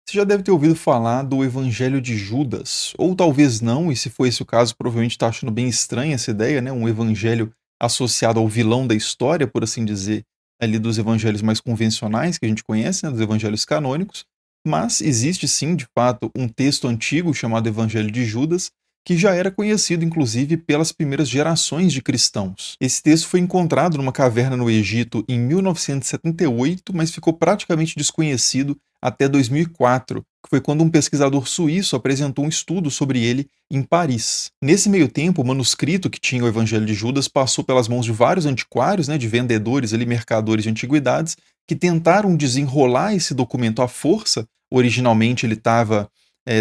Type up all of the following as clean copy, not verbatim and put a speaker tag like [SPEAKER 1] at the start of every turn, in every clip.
[SPEAKER 1] Você já deve ter ouvido falar do Evangelho de Judas, ou talvez não, e se for esse o caso, provavelmente está achando bem estranha essa ideia, né? Um evangelho associado ao vilão da história, por assim dizer, ali dos evangelhos mais convencionais que a gente conhece, né? Dos evangelhos canônicos. Mas existe sim, de fato, um texto antigo chamado Evangelho de Judas, que já era conhecido, inclusive, pelas primeiras gerações de cristãos. Esse texto foi encontrado numa caverna no Egito em 1978, mas ficou praticamente desconhecido até 2004, que foi quando um pesquisador suíço apresentou um estudo sobre ele em Paris. Nesse meio tempo, o manuscrito que tinha o Evangelho de Judas passou pelas mãos de vários antiquários, né, de vendedores ali, mercadores de antiguidades, que tentaram desenrolar esse documento à força. Originalmente ele estava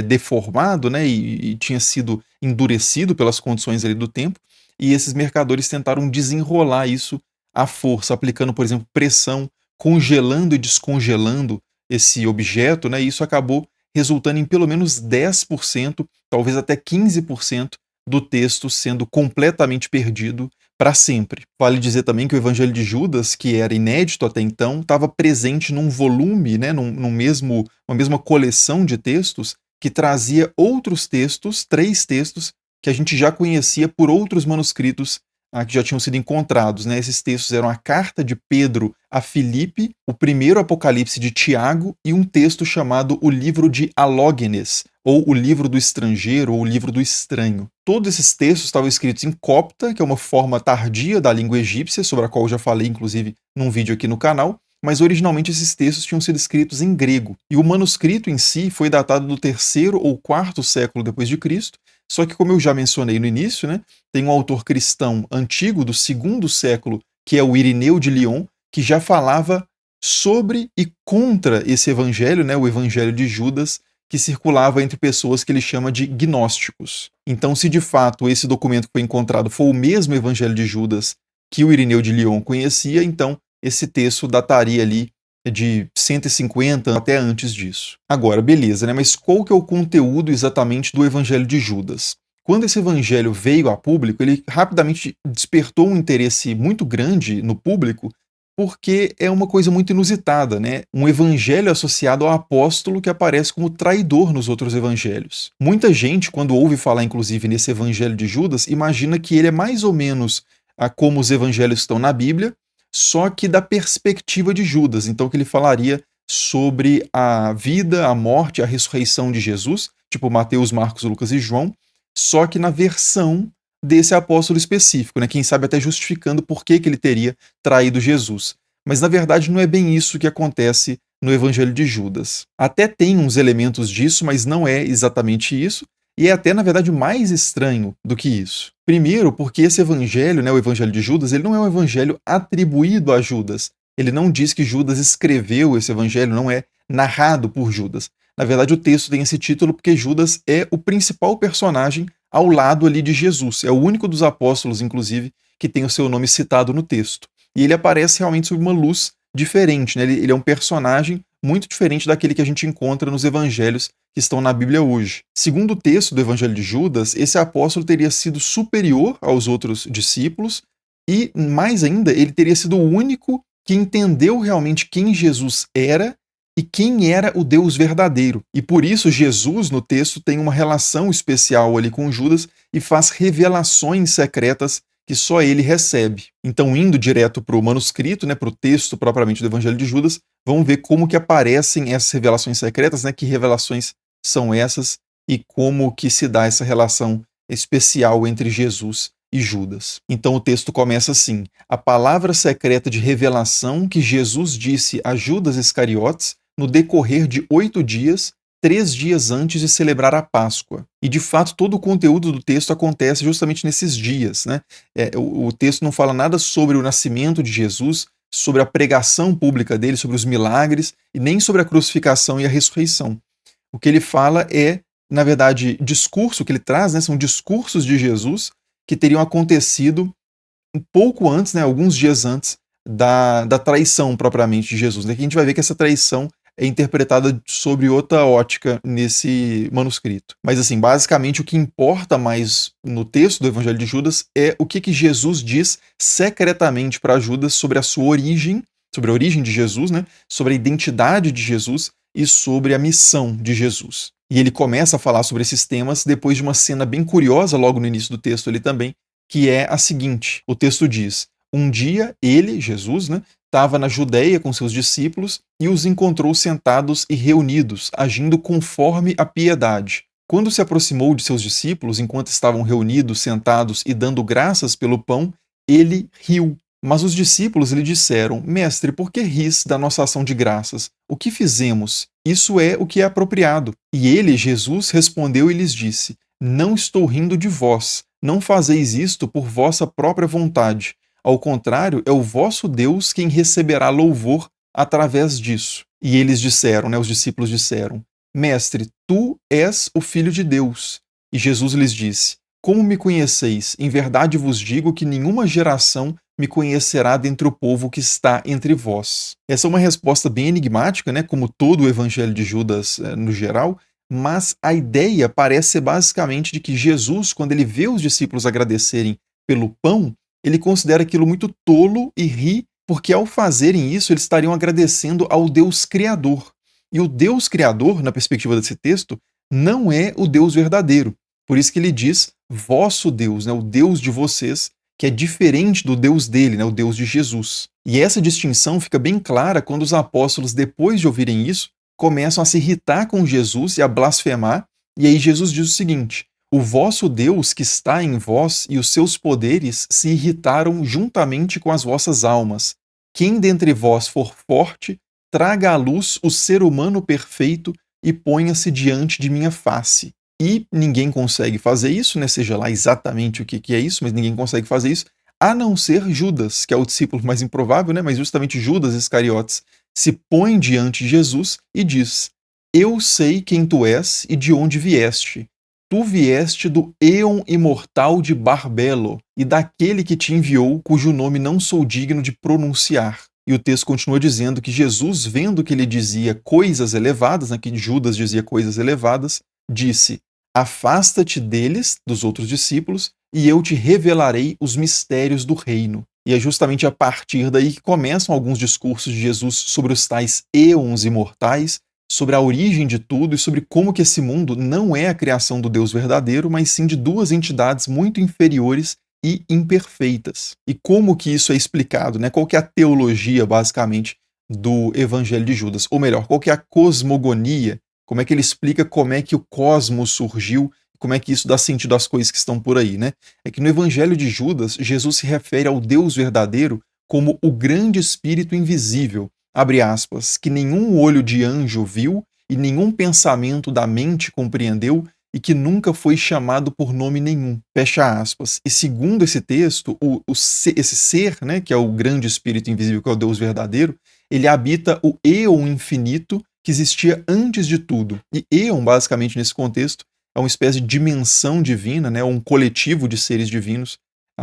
[SPEAKER 1] deformado, né, e tinha sido endurecido pelas condições ali do tempo, e esses mercadores tentaram desenrolar isso à força, aplicando, por exemplo, pressão, congelando e descongelando esse objeto, né? E isso acabou resultando em pelo menos 10%, talvez até 15% do texto sendo completamente perdido para sempre. Vale dizer também que o Evangelho de Judas, que era inédito até então, estava presente num volume, né, uma mesma coleção de textos que trazia outros textos, 3 textos, que a gente já conhecia por outros manuscritos que já tinham sido encontrados. Né? Esses textos eram a carta de Pedro a Filipe, o primeiro Apocalipse de Tiago e um texto chamado o livro de Alógenes, ou o livro do estrangeiro, ou o livro do estranho. Todos esses textos estavam escritos em copta, que é uma forma tardia da língua egípcia, sobre a qual eu já falei, inclusive, num vídeo aqui no canal, mas originalmente esses textos tinham sido escritos em grego. E o manuscrito em si foi datado do 3º ou 4º século depois de Cristo, só que como eu já mencionei no início, né, tem um autor cristão antigo do 2º século, que é o Irineu de Lyon, que já falava sobre e contra esse evangelho, né, o evangelho de Judas, que circulava entre pessoas que ele chama de gnósticos. Então, se de fato esse documento que foi encontrado for o mesmo evangelho de Judas que o Irineu de Lyon conhecia, então esse texto dataria ali de 150 até antes disso. Agora, beleza, né? Mas qual que é o conteúdo exatamente do Evangelho de Judas? Quando esse evangelho veio a público, ele rapidamente despertou um interesse muito grande no público, porque é uma coisa muito inusitada, né? Um evangelho associado ao apóstolo que aparece como traidor nos outros evangelhos. Muita gente, quando ouve falar, inclusive, nesse evangelho de Judas, imagina que ele é mais ou menos como os evangelhos estão na Bíblia, só que da perspectiva de Judas. Então, que ele falaria sobre a vida, a morte, a ressurreição de Jesus, tipo Mateus, Marcos, Lucas e João, só que na versão desse apóstolo específico, né? Quem sabe até justificando por que ele teria traído Jesus. Mas na verdade não é bem isso que acontece no Evangelho de Judas. Até tem uns elementos disso, mas não é exatamente isso, e é até na verdade mais estranho do que isso. Primeiro, porque esse evangelho, né, o Evangelho de Judas, ele não é um evangelho atribuído a Judas. Ele não diz que Judas escreveu esse evangelho, não é narrado por Judas. Na verdade, o texto tem esse título porque Judas é o principal personagem ao lado ali de Jesus. É o único dos apóstolos, inclusive, que tem o seu nome citado no texto. E ele aparece realmente sob uma luz diferente, né? Ele é um personagem muito diferente daquele que a gente encontra nos evangelhos que estão na Bíblia hoje. Segundo o texto do Evangelho de Judas, esse apóstolo teria sido superior aos outros discípulos e, mais ainda, ele teria sido o único que entendeu realmente quem Jesus era e quem era o Deus verdadeiro. E por isso Jesus, no texto, tem uma relação especial ali com Judas e faz revelações secretas que só ele recebe. Então, indo direto para o manuscrito, né, para o texto propriamente do Evangelho de Judas, vamos ver como que aparecem essas revelações secretas, né, que revelações são essas e como que se dá essa relação especial entre Jesus e Judas. Então o texto começa assim: a palavra secreta de revelação que Jesus disse a Judas Iscariotes no decorrer de 8 dias, 3 dias antes de celebrar a Páscoa. E de fato todo o conteúdo do texto acontece justamente nesses dias. Né? O texto não fala nada sobre o nascimento de Jesus, sobre a pregação pública dele, sobre os milagres, e nem sobre a crucificação e a ressurreição. O que ele fala é, na verdade, discurso que ele traz, né, são discursos de Jesus que teriam acontecido um pouco antes, né, alguns dias antes da traição propriamente de Jesus. Aqui a gente vai ver que essa traição é interpretada sobre outra ótica nesse manuscrito. Mas assim, basicamente o que importa mais no texto do Evangelho de Judas é o que Jesus diz secretamente para Judas sobre a sua origem, sobre a origem de Jesus, né, sobre a identidade de Jesus e sobre a missão de Jesus. E ele começa a falar sobre esses temas depois de uma cena bem curiosa logo no início do texto ali também, que é a seguinte: o texto diz: um dia ele, Jesus, né, estava na Judéia com seus discípulos e os encontrou sentados e reunidos, agindo conforme a piedade. Quando se aproximou de seus discípulos, enquanto estavam reunidos, sentados e dando graças pelo pão, ele riu. Mas os discípulos lhe disseram: Mestre, por que ris da nossa ação de graças? O que fizemos? Isso é o que é apropriado. E ele, Jesus, respondeu e lhes disse: Não estou rindo de vós. Não fazeis isto por vossa própria vontade. Ao contrário, é o vosso Deus quem receberá louvor através disso. E eles disseram, né, os discípulos disseram: Mestre, tu és o Filho de Deus. E Jesus lhes disse: Como me conheceis? Em verdade vos digo que nenhuma geração me conhecerá dentre o povo que está entre vós. Essa é uma resposta bem enigmática, né, como todo o evangelho de Judas no geral, mas a ideia parece ser basicamente de que Jesus, quando ele vê os discípulos agradecerem pelo pão, ele considera aquilo muito tolo e ri, porque ao fazerem isso eles estariam agradecendo ao Deus Criador. E o Deus Criador, na perspectiva desse texto, não é o Deus verdadeiro. Por isso que ele diz vosso Deus, né, o Deus de vocês, que é diferente do Deus dele, né, o Deus de Jesus. E essa distinção fica bem clara quando os apóstolos, depois de ouvirem isso, começam a se irritar com Jesus e a blasfemar, e aí Jesus diz o seguinte: o vosso Deus que está em vós e os seus poderes se irritaram juntamente com as vossas almas. Quem dentre vós for forte, traga à luz o ser humano perfeito e ponha-se diante de minha face. E ninguém consegue fazer isso, né? Seja lá exatamente o que é isso, mas ninguém consegue fazer isso, a não ser Judas, que é o discípulo mais improvável, né? Mas justamente Judas Iscariotes se põe diante de Jesus e diz: Eu sei quem tu és e de onde vieste. Tu vieste do Éon imortal de Barbelo e daquele que te enviou, cujo nome não sou digno de pronunciar. E o texto continua dizendo que Jesus, vendo que ele dizia coisas elevadas, né, que Judas dizia coisas elevadas, disse: Afasta-te deles, dos outros discípulos, e eu te revelarei os mistérios do reino. E é justamente a partir daí que começam alguns discursos de Jesus sobre os tais éons imortais, sobre a origem de tudo e sobre como que esse mundo não é a criação do Deus verdadeiro, mas sim de duas entidades muito inferiores e imperfeitas. E como que isso é explicado, né? Qual que é a teologia, basicamente, do Evangelho de Judas? Ou melhor, qual que é a cosmogonia? Como é que ele explica como é que o cosmos surgiu, como é que isso dá sentido às coisas que estão por aí, né? É que no Evangelho de Judas, Jesus se refere ao Deus verdadeiro como o grande espírito invisível, abre aspas, que nenhum olho de anjo viu e nenhum pensamento da mente compreendeu e que nunca foi chamado por nome nenhum, fecha aspas. E segundo esse texto, esse ser, né, que é o grande espírito invisível, que é o Deus verdadeiro, ele habita o éon infinito que existia antes de tudo. E éon, basicamente, nesse contexto, é uma espécie de dimensão divina, né, um coletivo de seres divinos.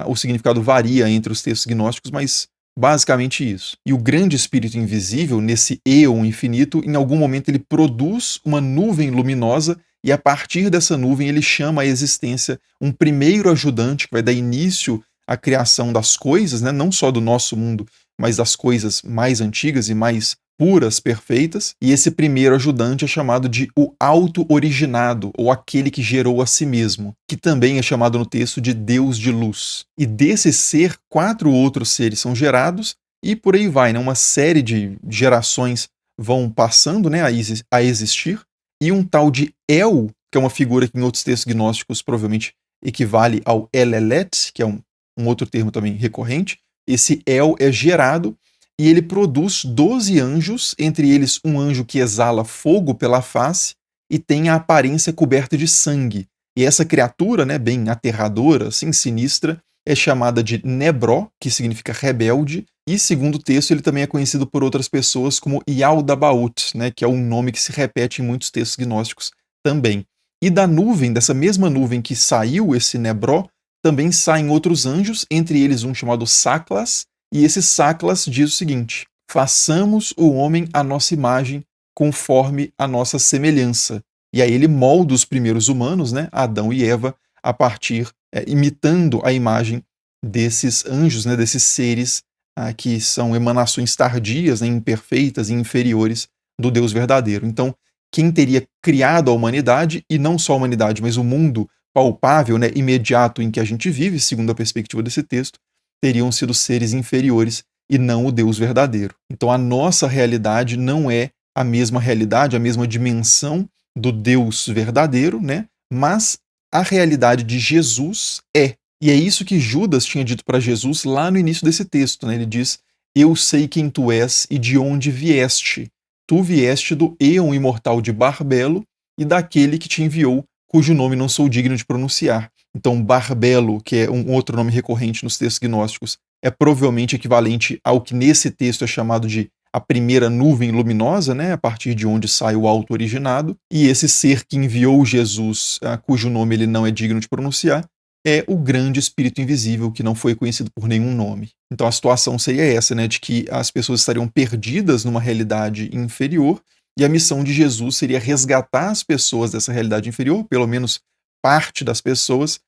[SPEAKER 1] O significado varia entre os textos gnósticos, mas basicamente isso. E o grande espírito invisível, nesse éon infinito, em algum momento ele produz uma nuvem luminosa e a partir dessa nuvem ele chama à existência um primeiro ajudante que vai dar início à criação das coisas, né, não só do nosso mundo, mas das coisas mais antigas e mais puras, perfeitas, e esse primeiro ajudante é chamado de o auto-originado, ou aquele que gerou a si mesmo, que também é chamado no texto de Deus de luz. E desse ser, 4 outros seres são gerados, e por aí vai, né? Uma série de gerações vão passando, né, a existir, e um tal de El, que é uma figura que em outros textos gnósticos provavelmente equivale ao Elelet, que é um outro termo também recorrente. Esse El é gerado e ele produz 12 anjos, entre eles um anjo que exala fogo pela face e tem a aparência coberta de sangue. E essa criatura, né, bem aterradora, assim, sinistra, é chamada de Nebró, que significa rebelde, e segundo o texto ele também é conhecido por outras pessoas como Yaldabaoth, né, que é um nome que se repete em muitos textos gnósticos também. E da nuvem, dessa mesma nuvem que saiu esse Nebró, também saem outros anjos, entre eles um chamado Saclas, e esse Saclas diz o seguinte: façamos o homem à nossa imagem, conforme a nossa semelhança. E aí ele molda os primeiros humanos, né, Adão e Eva, a partir, imitando a imagem desses anjos, né, desses seres que são emanações tardias, né, imperfeitas e inferiores do Deus verdadeiro. Então, quem teria criado a humanidade, e não só a humanidade, mas o mundo palpável, né, imediato em que a gente vive, segundo a perspectiva desse texto, teriam sido seres inferiores e não o Deus verdadeiro. Então, a nossa realidade não é a mesma realidade, a mesma dimensão do Deus verdadeiro, né? Mas a realidade de Jesus é. E é isso que Judas tinha dito para Jesus lá no início desse texto, né? Ele diz: Eu sei quem tu és e de onde vieste. Tu vieste do Éon imortal de Barbelo e daquele que te enviou, cujo nome não sou digno de pronunciar. Então, Barbelo, que é um outro nome recorrente nos textos gnósticos, é provavelmente equivalente ao que nesse texto é chamado de a primeira nuvem luminosa, né, a partir de onde sai o alto originado, e esse ser que enviou Jesus, cujo nome ele não é digno de pronunciar, é o grande espírito invisível que não foi conhecido por nenhum nome. Então a situação seria essa, né, de que as pessoas estariam perdidas numa realidade inferior, e a missão de Jesus seria resgatar as pessoas dessa realidade inferior, pelo menos parte das pessoas,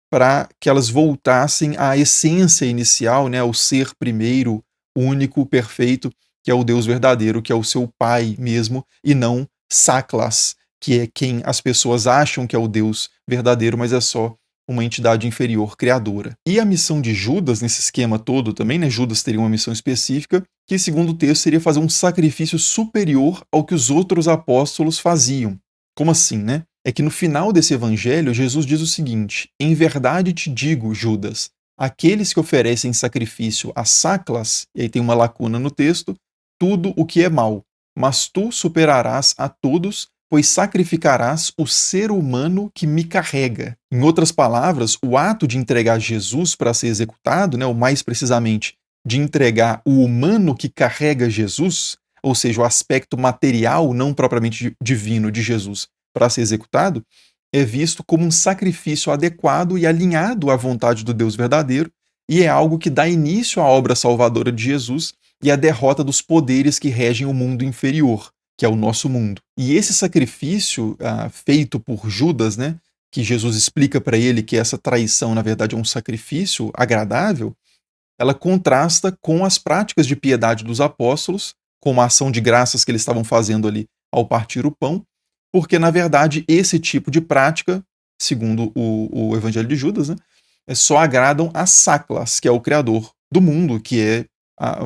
[SPEAKER 1] para que elas voltassem à essência inicial, né, ao ser primeiro, único, perfeito, que é o Deus verdadeiro, que é o seu Pai mesmo, e não Saklas, que é quem as pessoas acham que é o Deus verdadeiro, mas é só uma entidade inferior criadora. E a missão de Judas, nesse esquema todo também, né, Judas teria uma missão específica, que segundo o texto seria fazer um sacrifício superior ao que os outros apóstolos faziam. Como assim, né? É que no final desse evangelho, Jesus diz o seguinte: Em verdade te digo, Judas, aqueles que oferecem sacrifício a Saklas, e aí tem uma lacuna no texto, tudo o que é mal, mas tu superarás a todos, pois sacrificarás o ser humano que me carrega. Em outras palavras, o ato de entregar Jesus para ser executado, né, ou mais precisamente, de entregar o humano que carrega Jesus, ou seja, o aspecto material, não propriamente divino de Jesus, para ser executado, é visto como um sacrifício adequado e alinhado à vontade do Deus verdadeiro, e é algo que dá início à obra salvadora de Jesus e à derrota dos poderes que regem o mundo inferior, que é o nosso mundo. E esse sacrifício feito por Judas, né, que Jesus explica para ele que essa traição, na verdade, é um sacrifício agradável, ela contrasta com as práticas de piedade dos apóstolos, com a ação de graças que eles estavam fazendo ali ao partir o pão, porque, na verdade, esse tipo de prática, segundo o Evangelho de Judas, né, só agradam a Saklas, que é o criador do mundo, que é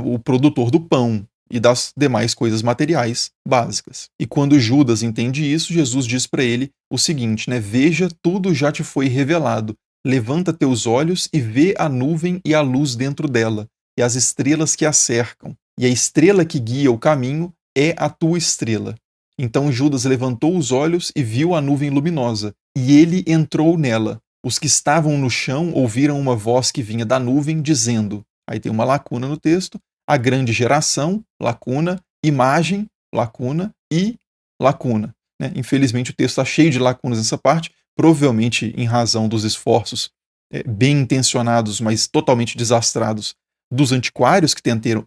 [SPEAKER 1] o produtor do pão e das demais coisas materiais básicas. E quando Judas entende isso, Jesus diz para ele o seguinte, né, veja, tudo já te foi revelado. Levanta teus olhos e vê a nuvem e a luz dentro dela, e as estrelas que a cercam. E a estrela que guia o caminho é a tua estrela. Então Judas levantou os olhos e viu a nuvem luminosa, e ele entrou nela. Os que estavam no chão ouviram uma voz que vinha da nuvem, dizendo, aí tem uma lacuna no texto, a grande geração, lacuna, imagem, lacuna, e lacuna. Né? Infelizmente o texto está cheio de lacunas nessa parte, provavelmente em razão dos esforços bem intencionados, mas totalmente desastrados dos antiquários que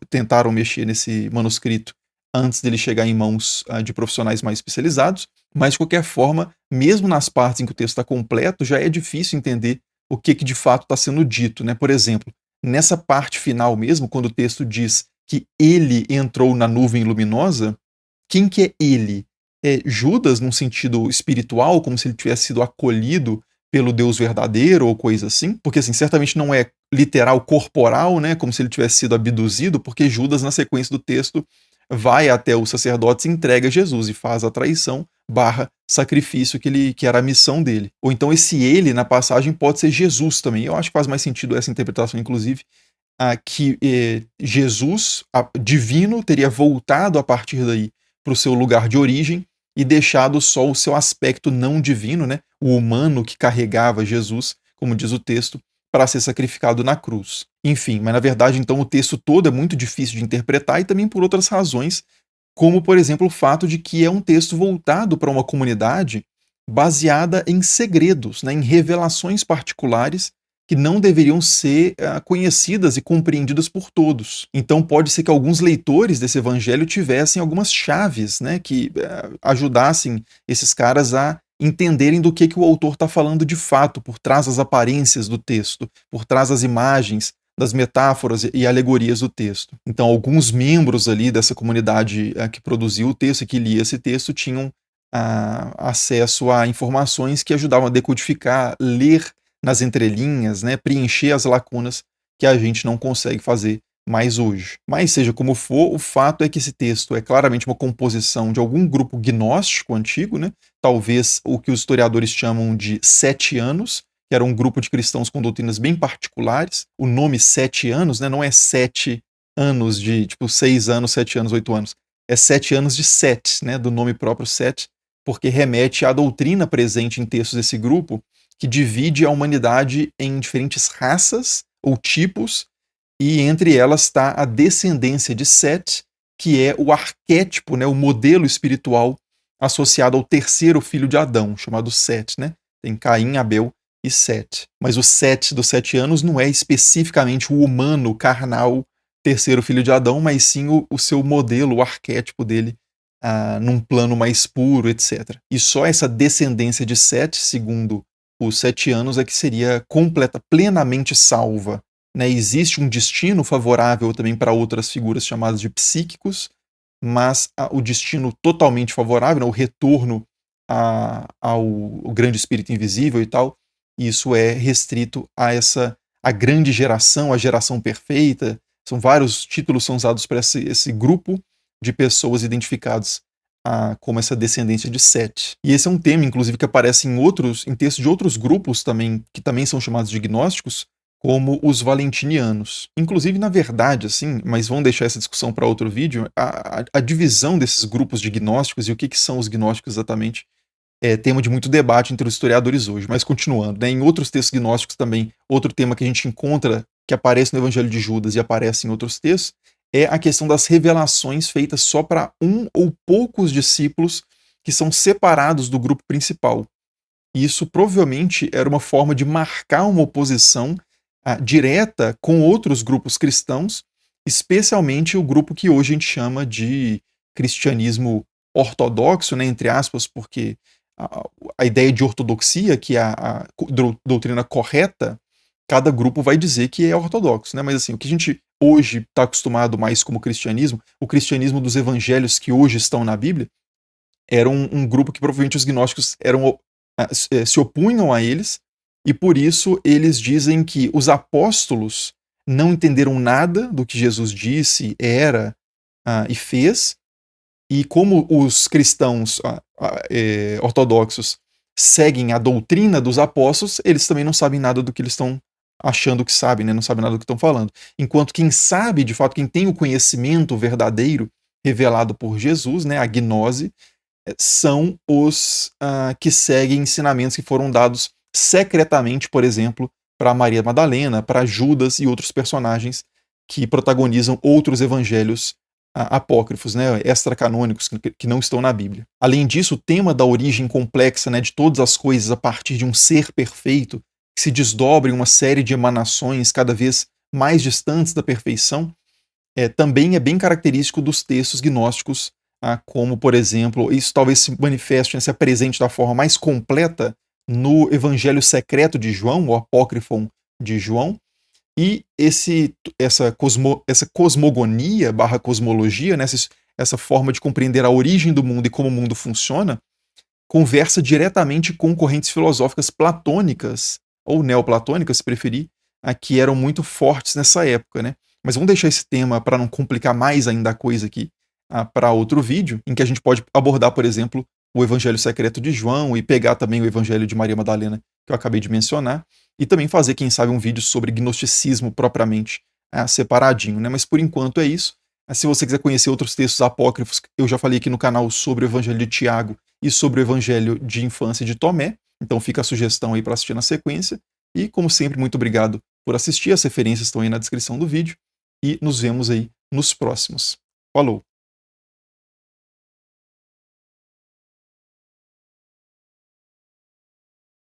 [SPEAKER 1] tentaram mexer nesse manuscrito antes dele chegar em mãos de profissionais mais especializados, mas de qualquer forma, mesmo nas partes em que o texto está completo, já é difícil entender o que de fato está sendo dito. Né? Por exemplo, nessa parte final mesmo, quando o texto diz que ele entrou na nuvem luminosa, quem que é ele? É Judas num sentido espiritual, como se ele tivesse sido acolhido pelo Deus verdadeiro ou coisa assim? Porque assim, certamente não é literal corporal, né, como se ele tivesse sido abduzido, porque Judas na sequência do texto vai até os sacerdotes e entrega Jesus e faz a traição barra sacrifício que era a missão dele. Ou então esse ele na passagem pode ser Jesus também. Eu acho que faz mais sentido essa interpretação, inclusive, que Jesus, divino, teria voltado a partir daí para o seu lugar de origem e deixado só o seu aspecto não divino, né, o humano que carregava Jesus, como diz o texto, para ser sacrificado na cruz. Enfim, mas na verdade então o texto todo é muito difícil de interpretar e também por outras razões, como por exemplo o fato de que é um texto voltado para uma comunidade baseada em segredos, né, em revelações particulares que não deveriam ser conhecidas e compreendidas por todos. Então pode ser que alguns leitores desse evangelho tivessem algumas chaves, né, que ajudassem esses caras a entenderem do que o autor está falando de fato, por trás das aparências do texto, por trás das imagens, das metáforas e alegorias do texto. Então, alguns membros ali dessa comunidade que produziu o texto e que lia esse texto tinham acesso a informações que ajudavam a decodificar, ler nas entrelinhas, né, preencher as lacunas que a gente não consegue fazer mais hoje. Mas seja como for, o fato é que esse texto é claramente uma composição de algum grupo gnóstico antigo, né? Talvez o que os historiadores chamam de Sete Anos, que era um grupo de cristãos com doutrinas bem particulares. O nome Sete Anos, né, não é 7 anos de tipo 6 anos, 7 anos, 8 anos. É 7 anos de Set, né, do nome próprio Set, porque remete à doutrina presente em textos desse grupo, que divide a humanidade em diferentes raças ou tipos, e entre elas está a descendência de Set, que é o arquétipo, né, o modelo espiritual associado ao terceiro filho de Adão, chamado Set, né? Tem Caim, Abel e Set. Mas o Set dos 7 anos não é especificamente o humano carnal terceiro filho de Adão, mas sim o seu modelo, o arquétipo dele, num plano mais puro, etc. E só essa descendência de Set, segundo os 7 anos, é que seria plenamente salva. Né? Existe um destino favorável também para outras figuras chamadas de psíquicos, mas o destino totalmente favorável, né? O retorno ao grande espírito invisível e tal, isso é restrito a grande geração, a geração perfeita. São vários títulos são usados para esse grupo de pessoas identificados como essa descendência de Sete. E esse é um tema, inclusive, que aparece em textos de outros grupos também, que também são chamados de gnósticos, como os valentinianos. Inclusive, na verdade, assim, mas vamos deixar essa discussão para outro vídeo, a divisão desses grupos de gnósticos e o que são os gnósticos exatamente é tema de muito debate entre os historiadores hoje. Mas continuando, né, em outros textos gnósticos também, outro tema que a gente encontra, que aparece no Evangelho de Judas e aparece em outros textos, é a questão das revelações feitas só para um ou poucos discípulos que são separados do grupo principal. E isso provavelmente era uma forma de marcar uma oposição direta com outros grupos cristãos, especialmente o grupo que hoje a gente chama de cristianismo ortodoxo, né, entre aspas, porque a ideia de ortodoxia, que é a doutrina correta, cada grupo vai dizer que é ortodoxo, né? Mas assim, o que a gente hoje está acostumado mais como cristianismo, o cristianismo dos evangelhos que hoje estão na Bíblia, era um grupo que provavelmente os gnósticos se opunham a eles, e por isso eles dizem que os apóstolos não entenderam nada do que Jesus disse, era e fez, e como os cristãos ortodoxos seguem a doutrina dos apóstolos, eles também não sabem nada do que eles estão achando que sabem, né? Não sabem nada do que estão falando. Enquanto quem sabe, de fato, quem tem o conhecimento verdadeiro revelado por Jesus, né, a gnose, são os que seguem ensinamentos que foram dados secretamente, por exemplo, para Maria Madalena, para Judas e outros personagens que protagonizam outros evangelhos apócrifos, né, extracanônicos, que não estão na Bíblia. Além disso, o tema da origem complexa, né, de todas as coisas a partir de um ser perfeito, que se desdobra em uma série de emanações cada vez mais distantes da perfeição, também é bem característico dos textos gnósticos, como, por exemplo, isso talvez se manifeste, se apresente da forma mais completa no Evangelho Secreto de João, o Apócrifon de João, e essa cosmogonia barra cosmologia, né, essa forma de compreender a origem do mundo e como o mundo funciona, conversa diretamente com correntes filosóficas platônicas, ou neoplatônicas, se preferir, que eram muito fortes nessa época, né? Mas vamos deixar esse tema para não complicar mais ainda a coisa aqui para outro vídeo, em que a gente pode abordar, por exemplo, o Evangelho Secreto de João e pegar também o Evangelho de Maria Madalena, que eu acabei de mencionar, e também fazer, quem sabe, um vídeo sobre gnosticismo propriamente separadinho, né? Mas por enquanto é isso. Se você quiser conhecer outros textos apócrifos, eu já falei aqui no canal sobre o Evangelho de Tiago e sobre o Evangelho de Infância de Tomé, então fica a sugestão aí para assistir na sequência. E, como sempre, muito obrigado por assistir, as referências estão aí na descrição do vídeo, e nos vemos aí nos próximos. Falou!